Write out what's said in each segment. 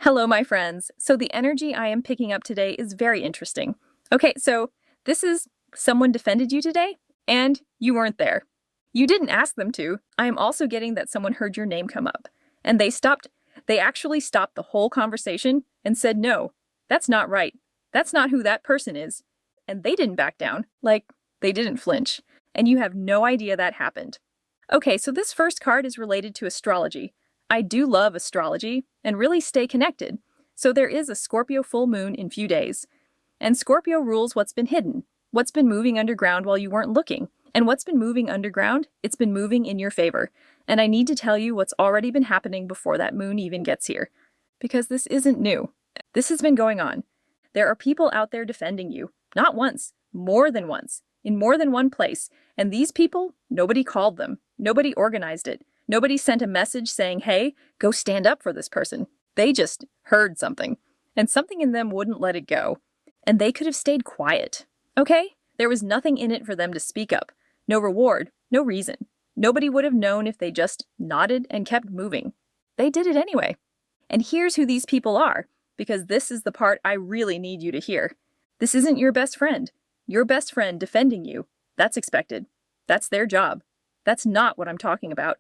Hello, my friends. So the energy I am picking up today is very interesting. Okay, so this is someone defended you today, and you weren't there. You didn't ask them to. I am also getting that someone heard your name come up, and they actually stopped the whole conversation and said, no, that's not right. That's not who that person is. And they didn't back down. Like, they didn't flinch. And you have no idea that happened. Okay, so this first card is related to astrology. I do love astrology and really stay connected. So there is a Scorpio full moon in few days. And Scorpio rules what's been hidden, what's been moving underground while you weren't looking. And what's been moving underground, it's been moving in your favor. And I need to tell you what's already been happening before that moon even gets here. Because this isn't new. This has been going on. There are people out there defending you. Not once, more than once, in more than one place. And these people, nobody called them. Nobody organized it. Nobody sent a message saying, hey, go stand up for this person. They just heard something. And something in them wouldn't let it go. And they could have stayed quiet. Okay? There was nothing in it for them to speak up. No reward, no reason. Nobody would have known if they just nodded and kept moving. They did it anyway. And here's who these people are, because this is the part I really need you to hear. This isn't your best friend. Your best friend defending you. That's expected. That's their job. That's not what I'm talking about.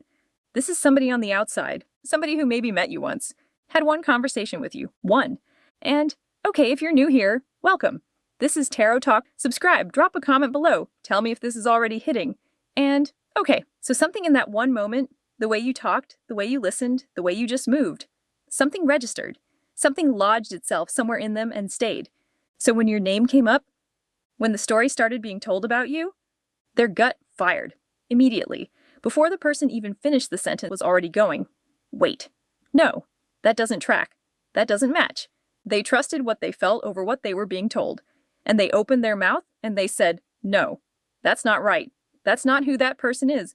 This is somebody on the outside, somebody who maybe met you once, had one conversation with you, one. And, okay, if you're new here, welcome. This is Tarot Talk. Subscribe, drop a comment below, tell me if this is already hitting. And, okay, so something in that one moment, the way you talked, the way you listened, the way you just moved, something registered, something lodged itself somewhere in them and stayed. So when your name came up, when the story started being told about you, their gut fired, immediately. Before the person even finished the sentence was already going, wait, no, that doesn't track. That doesn't match. They trusted what they felt over what they were being told. And they opened their mouth and they said, no, that's not right. That's not who that person is.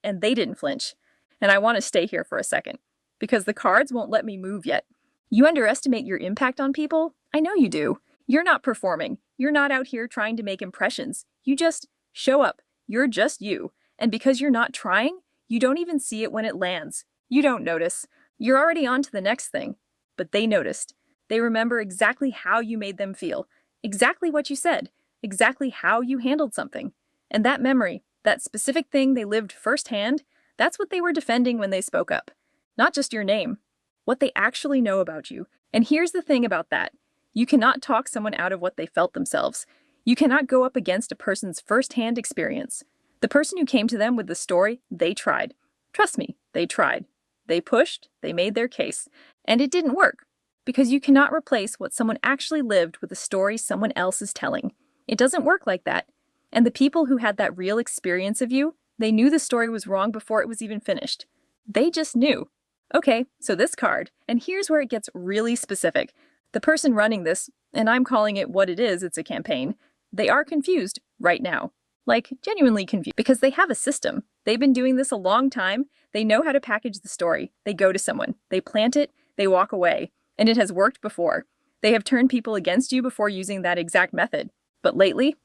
And they didn't flinch. And I want to stay here for a second, because the cards won't let me move yet. You underestimate your impact on people? I know you do. You're not performing. You're not out here trying to make impressions. You just show up. You're just you. And because you're not trying, you don't even see it when it lands. You don't notice. You're already on to the next thing. But they noticed. They remember exactly how you made them feel, exactly what you said, exactly how you handled something. And that memory, that specific thing they lived firsthand, that's what they were defending when they spoke up. Not just your name, what they actually know about you. And here's the thing about that. You cannot talk someone out of what they felt themselves. You cannot go up against a person's firsthand experience. The person who came to them with the story, they tried. Trust me, they tried. They pushed, they made their case. And it didn't work. Because you cannot replace what someone actually lived with a story someone else is telling. It doesn't work like that. And the people who had that real experience of you, they knew the story was wrong before it was even finished. They just knew. Okay, so this card, and here's where it gets really specific. The person running this, and I'm calling it what it is, it's a campaign, they are confused right now. Like, genuinely confused, because they have a system. They've been doing this a long time. They know how to package the story. They go to someone, they plant it, they walk away. And it has worked before. They have turned people against you before using that exact method. But lately,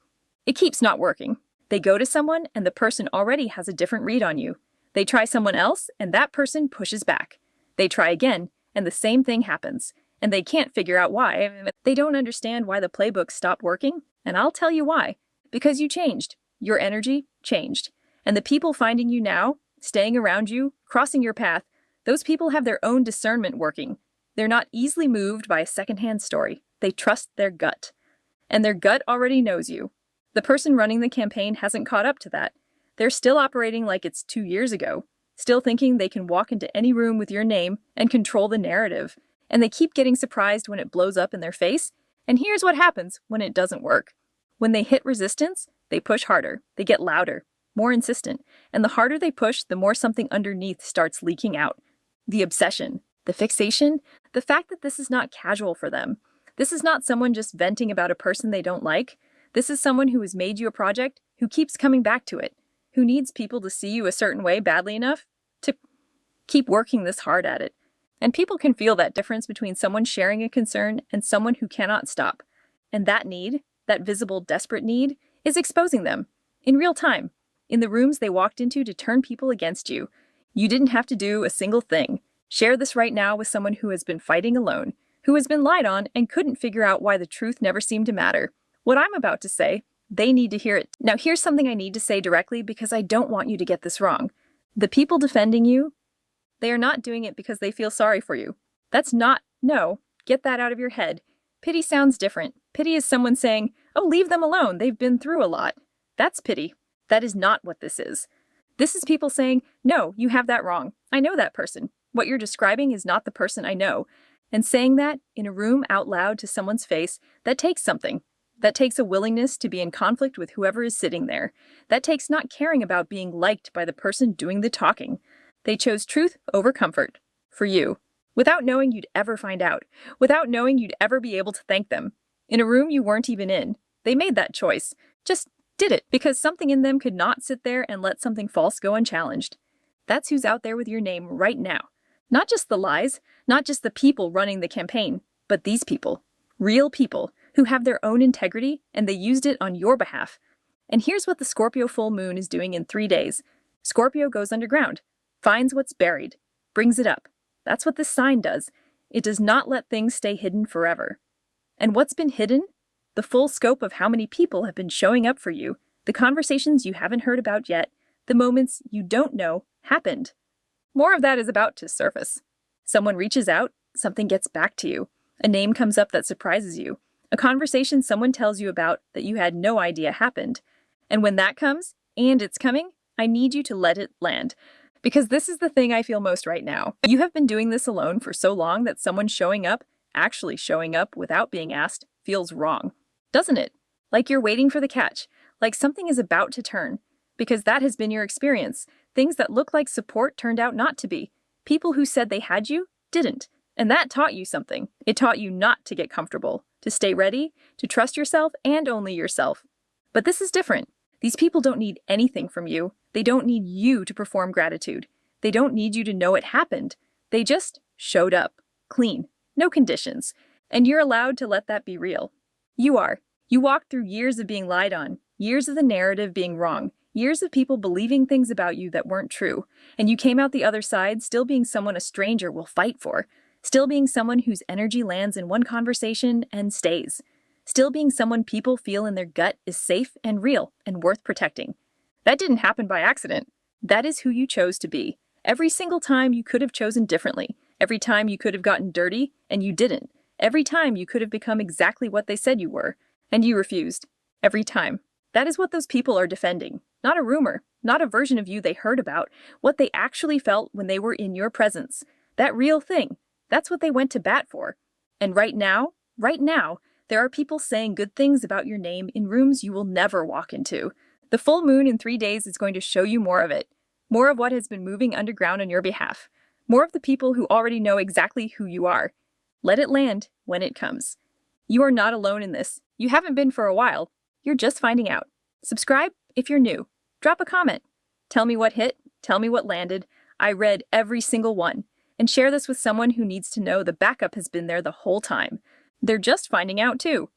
it keeps not working. They go to someone and the person already has a different read on you. They try someone else and that person pushes back. They try again and the same thing happens. And they can't figure out why. They don't understand why the playbook stopped working. And I'll tell you why. Because you changed. Your energy changed. And the people finding you now, staying around you, crossing your path, those people have their own discernment working. They're not easily moved by a secondhand story. They trust their gut. And their gut already knows you. The person running the campaign hasn't caught up to that. They're still operating like it's 2 years ago, still thinking they can walk into any room with your name and control the narrative. And they keep getting surprised when it blows up in their face. And here's what happens when it doesn't work. When they hit resistance, they push harder. They get louder, more insistent. And the harder they push, the more something underneath starts leaking out. The obsession, the fixation, the fact that this is not casual for them. This is not someone just venting about a person they don't like. This is someone who has made you a project, who keeps coming back to it, who needs people to see you a certain way badly enough to keep working this hard at it. And people can feel that difference between someone sharing a concern and someone who cannot stop. And that need, that visible, desperate need, is exposing them in real time, in the rooms they walked into to turn people against you. You didn't have to do a single thing. Share this right now with someone who has been fighting alone. who has been lied on and couldn't figure out why the truth never seemed to matter. What I'm about to say, they need to hear it. Now, here's something I need to say directly because I don't want you to get this wrong. The people defending you, they are not doing it because they feel sorry for you. No, get that out of your head. Pity sounds different. Pity is someone saying, oh, leave them alone, they've been through a lot. That's pity. That is not what this is. This is people saying, no, you have that wrong. I know that person. What you're describing is not the person I know. And saying that in a room out loud to someone's face, that takes something. That takes a willingness to be in conflict with whoever is sitting there. That takes not caring about being liked by the person doing the talking. They chose truth over comfort. For you. Without knowing you'd ever find out. Without knowing you'd ever be able to thank them. In a room you weren't even in. They made that choice. Just did it because something in them could not sit there and let something false go unchallenged. That's who's out there with your name right now. Not just the lies, not just the people running the campaign, but these people. Real people who have their own integrity and they used it on your behalf. And here's what the Scorpio full moon is doing in 3 days. Scorpio goes underground, finds what's buried, brings it up. That's what this sign does. It does not let things stay hidden forever. And what's been hidden? The full scope of how many people have been showing up for you, the conversations you haven't heard about yet, the moments you don't know happened. More of that is about to surface. Someone reaches out, something gets back to you. A name comes up that surprises you. A conversation someone tells you about that you had no idea happened. And when that comes, and it's coming, I need you to let it land. Because this is the thing I feel most right now. You have been doing this alone for so long that someone showing up, actually showing up without being asked, feels wrong. Doesn't it? Like you're waiting for the catch, like something is about to turn. Because that has been your experience. Things that look like support turned out not to be. People who said they had you, didn't. And that taught you something. It taught you not to get comfortable, to stay ready, to trust yourself and only yourself. But this is different. These people don't need anything from you. They don't need you to perform gratitude. They don't need you to know it happened. They just showed up, clean, no conditions. And you're allowed to let that be real. You are. You walked through years of being lied on, years of the narrative being wrong, years of people believing things about you that weren't true. And you came out the other side still being someone a stranger will fight for. Still being someone whose energy lands in one conversation and stays. Still being someone people feel in their gut is safe and real and worth protecting. That didn't happen by accident. That is who you chose to be. Every single time you could have chosen differently. Every time you could have gotten dirty and you didn't. Every time you could have become exactly what they said you were. And you refused. Every time. That is what those people are defending. Not a rumor. Not a version of you they heard about. What they actually felt when they were in your presence. That real thing. That's what they went to bat for. And right now, there are people saying good things about your name in rooms you will never walk into. The full moon in 3 days is going to show you more of it. More of what has been moving underground on your behalf. More of the people who already know exactly who you are. Let it land when it comes. You are not alone in this. You haven't been for a while. You're just finding out. Subscribe if you're new. Drop a comment. Tell me what hit. Tell me what landed. I read every single one. And share this with someone who needs to know the backup has been there the whole time. They're just finding out too.